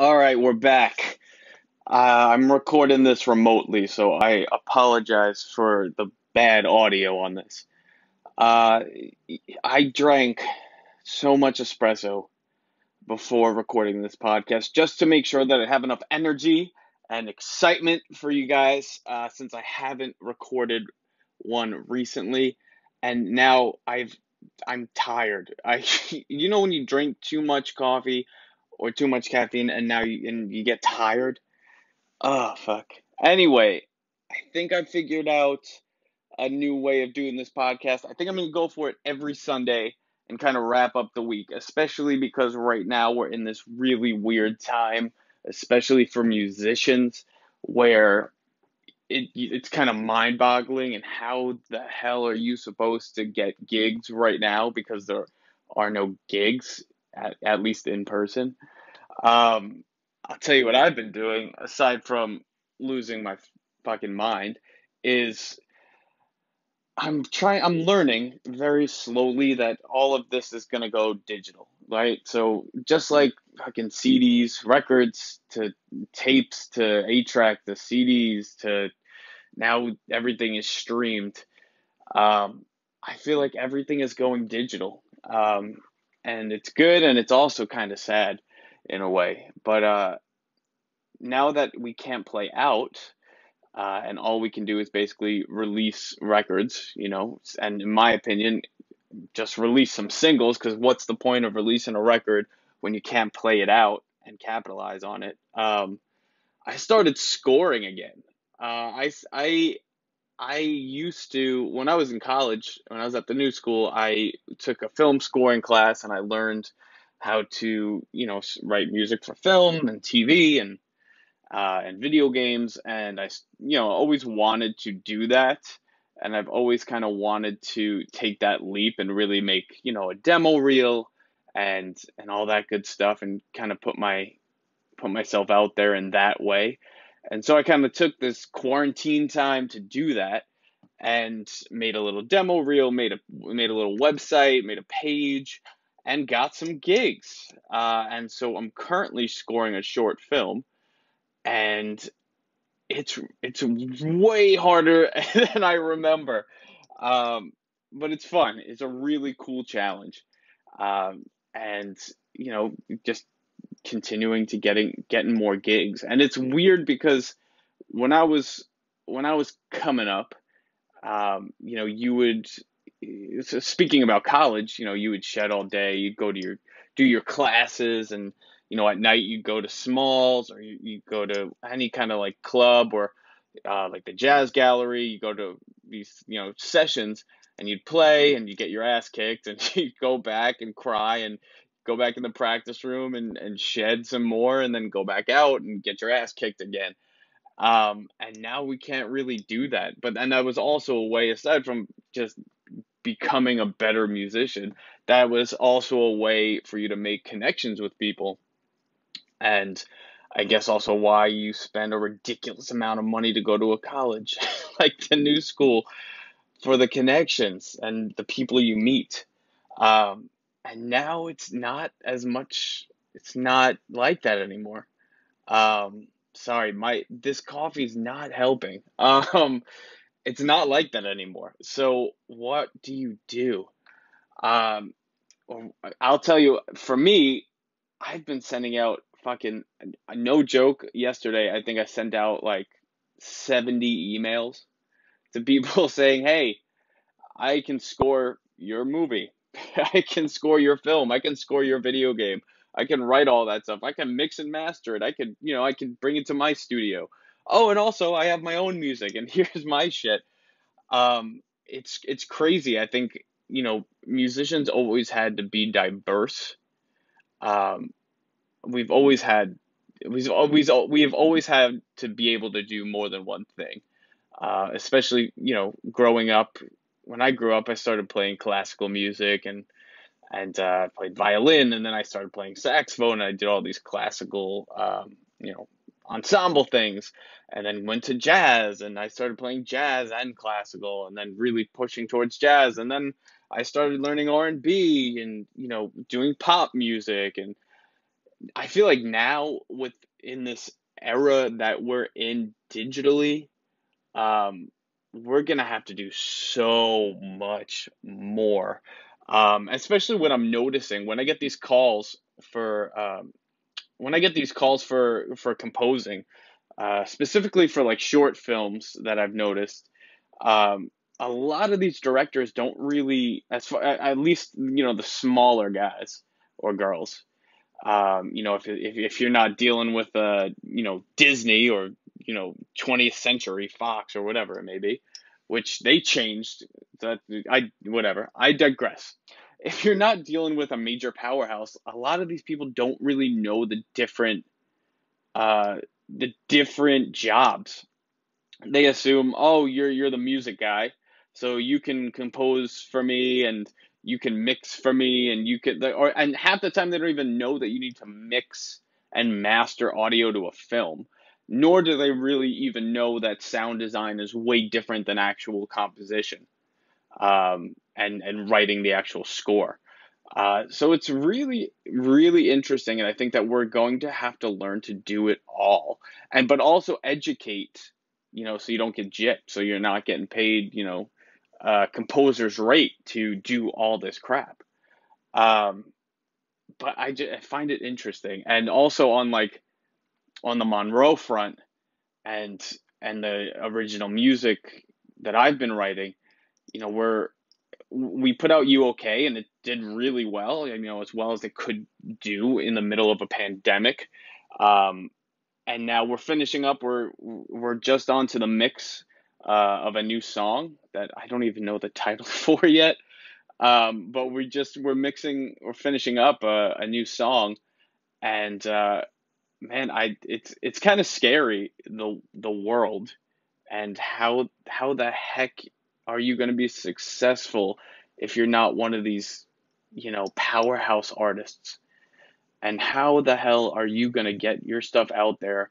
All right, we're back. I'm recording this remotely, so I apologize for the bad audio on this. Uh, I drank so much espresso before recording this podcast just to make sure that I have enough energy and excitement for you guys, since I haven't recorded one recently, and now I'm tired. When you drink too much coffee or too much caffeine, and you get tired. Oh, fuck. Anyway, I think I figured out a new way of doing this podcast. I think I'm going to go for it every Sunday and kind of wrap up the week, especially because right now we're in this really weird time, especially for musicians, where it's kind of mind-boggling. And how the hell are you supposed to get gigs right now, because there are no gigs, at least in person. Um, I'll tell you what I've been doing, aside from losing my fucking mind, is I'm learning very slowly that all of this is gonna go digital, right? So just like fucking CDs, records, to tapes, to 8-track, to CDs, to now everything is streamed. I feel like everything is going digital. And it's good, and it's also kind of sad in a way. But now that we can't play out, and all we can do is basically release records, and in my opinion, just release some singles, because what's the point of releasing a record when you can't play it out and capitalize on it? I started scoring again. I used to, when I was in college, when I was at the new school, I took a film scoring class, and I learned how to, write music for film and TV and video games. And always wanted to do that. And I've always kind of wanted to take that leap and really make, a demo reel and all that good stuff, and kind of put myself out there in that way. And so I kind of took this quarantine time to do that, and made a little demo reel, made a little website, made a page, and got some gigs. And so I'm currently scoring a short film, and it's way harder than I remember. Um, but it's fun. It's a really cool challenge. And just continuing to getting more gigs. And it's weird because when I was when I was coming up, you would, so speaking about college, you would shed all day, you'd do your classes, and, at night you'd go to Smalls, or you go to any kind of like club, or like the jazz gallery. You go to these, sessions, and you'd play, and you get your ass kicked, and you'd go back and cry, and go back in the practice room, and shed some more, and then go back out and get your ass kicked again. And now we can't really do that. But then that was also a way, aside from just becoming a better musician, that was also a way for you to make connections with people. And I guess also why you spend a ridiculous amount of money to go to a college like the new school, for the connections and the people you meet. And now it's not like that anymore. Sorry, my this coffee's not helping. It's not like that anymore. So what do you do? Um, I'll tell you, for me, I've been sending out fucking, no joke. Yesterday, I think I sent out like 70 emails to people saying, "Hey, I can score your movie. I can score your film. I can score your video game. I can write all that stuff. I can mix and master it. I can bring it to my studio. Oh, and also I have my own music, and here's my shit." It's crazy. I think, musicians always had to be diverse. Um, we've always had we've always had to be able to do more than one thing. Especially, growing up. When I grew up, I started playing classical music, and played violin, and then I started playing saxophone, and I did all these classical, ensemble things, and then went to jazz, and I started playing jazz and classical, and then really pushing towards jazz, and then I started learning R&B, and doing pop music, I feel like now in this era that we're in digitally, um, we're gonna have to do so much more. Especially when I'm noticing when I get these calls for for composing, specifically for like short films that I've noticed. Um, a lot of these directors don't really, as far at least the smaller guys or girls. If you're not dealing with Disney or 20th Century Fox or whatever it may be, which they changed. That I whatever. I digress. If you're not dealing with a major powerhouse, a lot of these people don't really know uh, the different jobs. They assume, oh, you're the music guy, so you can compose for me and you can mix for me and and half the time they don't even know that you need to mix and master audio to a film, nor do they really even know that sound design is way different than actual composition, and writing the actual score. So it's really, really interesting, and I think that we're going to have to learn to do it all, and but also educate, so you don't get gypped, so you're not getting paid, composer's rate to do all this crap. Um, but I find it interesting, and also on the Monroe front and the original music that I've been writing, we put out You Okay and it did really well, as well as it could do in the middle of a pandemic. Um, and now we're finishing up. We're just on to the mix of a new song that I don't even know the title for yet. But we're finishing up a new song, and man, I it's kind of scary, the world and how the heck are you going to be successful if you're not one of these, powerhouse artists? And how the hell are you going to get your stuff out there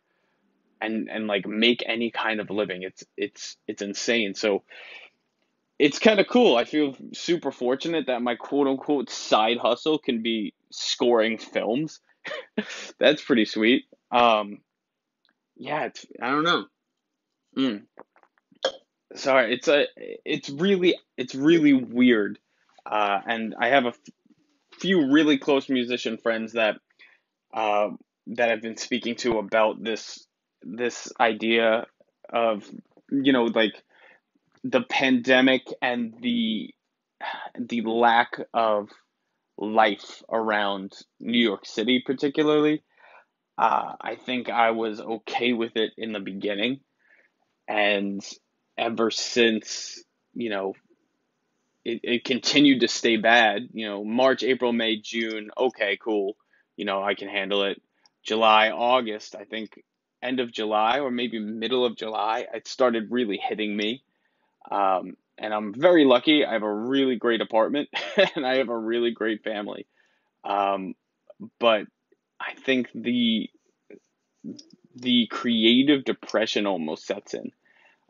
and like make any kind of living? It's insane. So it's kind of cool. I feel super fortunate that my quote unquote side hustle can be scoring films. That's pretty sweet. Yeah, I don't know. Mm. Sorry, it's really weird, and I have few really close musician friends uh, that I've been speaking to about this idea of like the pandemic and the lack of life around New York City, particularly. I think I was okay with it in the beginning, and ever since, you know, it continued to stay bad. March, April, May, June, okay, cool. I can handle it. July, August, I think end of July or maybe middle of July, it started really hitting me. And I'm very lucky. I have a really great apartment and I have a really great family. Um, but I think the creative depression almost sets in.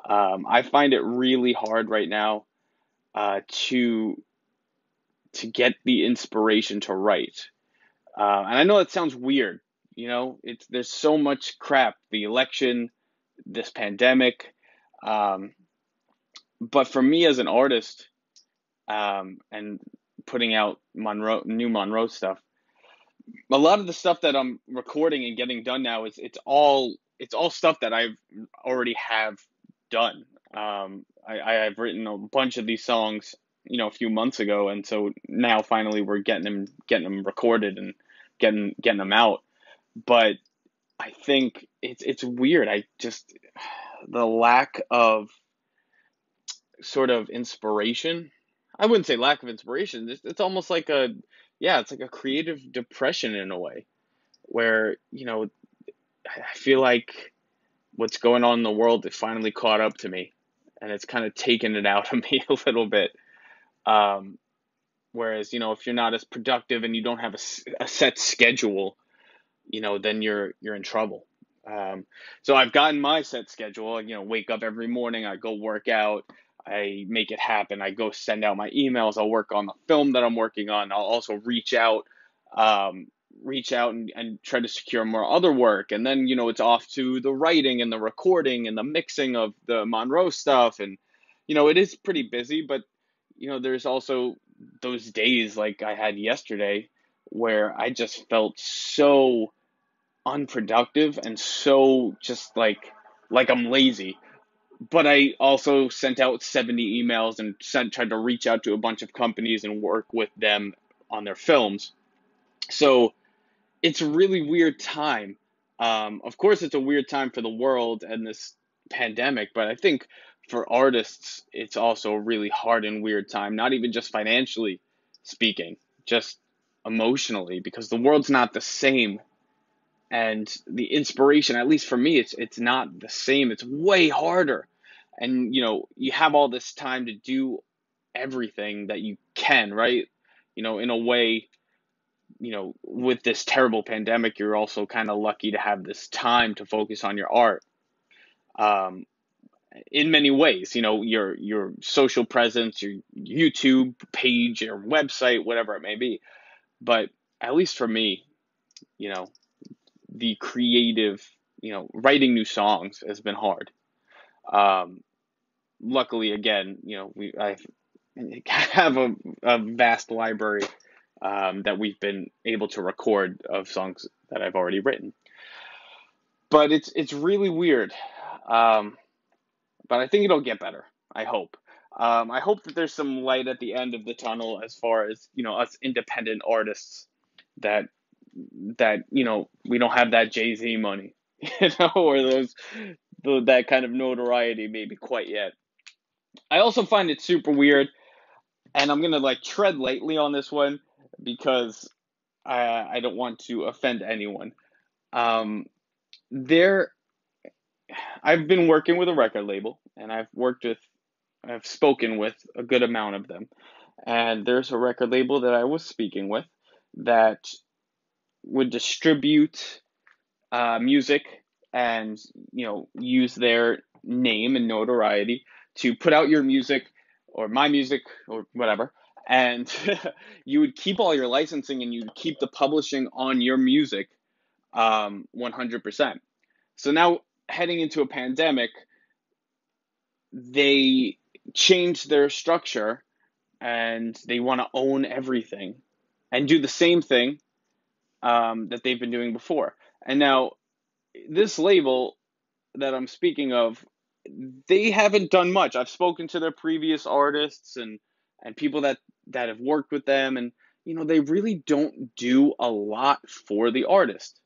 I find it really hard right now to get the inspiration to write. And I know that sounds weird. It's there's so much crap. The election, this pandemic, um, but for me as an artist, and putting out new Monroe stuff, a lot of the stuff that I'm recording and getting done now is it's all stuff that I've already have done. I've written a bunch of these songs, a few months ago, and so now finally we're getting them recorded and getting them out. But I think it's weird. I just the lack of sort of inspiration. I wouldn't say lack of inspiration. It's almost like it's like a creative depression in a way, where I feel like what's going on in the world it finally caught up to me, and it's kind of taken it out of me a little bit. Um, Whereas if you're not as productive and you don't have a set schedule, then you're in trouble. So I've gotten my set schedule. Wake up every morning, I go work out, I make it happen. I go send out my emails. I'll work on the film that I'm working on. I'll also reach out. reach out and try to secure more other work. And then, it's off to the writing and the recording and the mixing of the Monroe stuff. And, it is pretty busy, but, there's also those days like I had yesterday where I just felt so unproductive and so just like I'm lazy. But I also sent out 70 emails and tried to reach out to a bunch of companies and work with them on their films. So it's a really weird time. Of course, it's a weird time for the world and this pandemic, but I think for artists, it's also a really hard and weird time, not even just financially speaking, just emotionally, because the world's not the same. And the inspiration, at least for me, it's not the same. It's way harder. And, you have all this time to do everything that you can, right? In a way, with this terrible pandemic, you're also kind of lucky to have this time to focus on your art. Um, in many ways, your social presence, your YouTube page, your website, whatever it may be. But at least for me, you know, the creative, writing new songs has been hard. Um, Luckily, again, I have a vast library that we've been able to record of songs that I've already written. But it's really weird. Um, but I think it'll get better. I hope. I hope that there's some light at the end of the tunnel as far as us independent artists that we don't have that Jay-Z money, or that kind of notoriety maybe quite yet. I also find it super weird, and I'm gonna like tread lightly on this one because I don't want to offend anyone. Um, there, I've been working with a record label, and I've spoken with a good amount of them, and there's a record label that I was speaking with that would distribute music and use their name and notoriety to put out your music or my music or whatever, and you would keep all your licensing and you'd keep the publishing on your music 100%. So now, heading into a pandemic, they changed their structure and they want to own everything and do the same thing that they've been doing before. And now, this label that I'm speaking of, they haven't done much. I've spoken to their previous artists and people that have worked with them, and they really don't do a lot for the artist.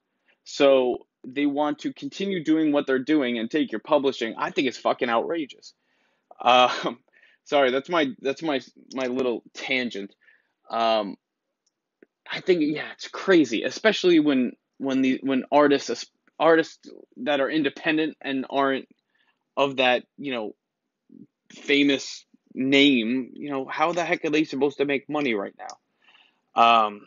So they want to continue doing what they're doing and take your publishing. I think it's fucking outrageous. Um, Sorry, that's my little tangent. Um, I think, yeah, it's crazy, especially when artists that are independent and aren't of that famous name. How the heck are they supposed to make money right now?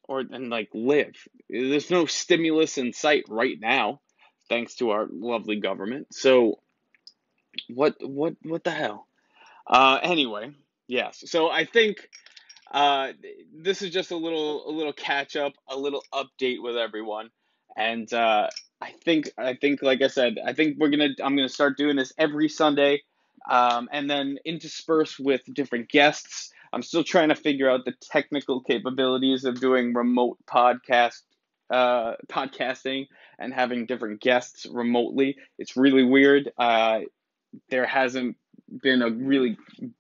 Or and like live. There's no stimulus in sight right now, thanks to our lovely government. So what the hell? Anyway, yes. So I think uh, this is just a little catch up, a little update with everyone, and I think like I said, I'm gonna start doing this every Sunday, and then intersperse with different guests. I'm still trying to figure out the technical capabilities of doing remote podcasting and having different guests remotely. It's really weird. There hasn't been a really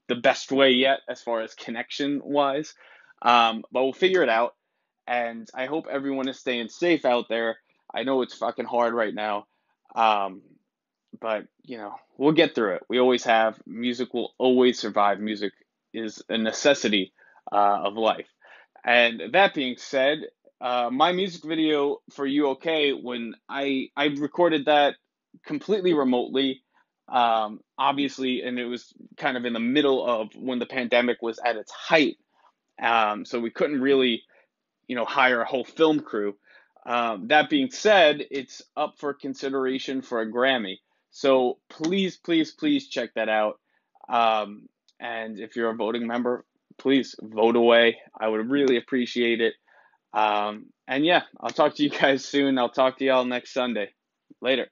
the best way yet as far as connection wise. But we'll figure it out. And I hope everyone is staying safe out there. I know it's fucking hard right now. Um, but we'll get through it. We always have. Music will always survive. Music is a necessity of life. And that being said, my music video for You Okay, when I recorded that completely remotely, obviously, and it was kind of in the middle of when the pandemic was at its height, so we couldn't really hire a whole film crew. That being said, it's up for consideration for a Grammy. So please, please, please check that out. And if you're a voting member, please vote away. I would really appreciate it. And yeah, I'll talk to you guys soon. I'll talk to y'all next Sunday. Later.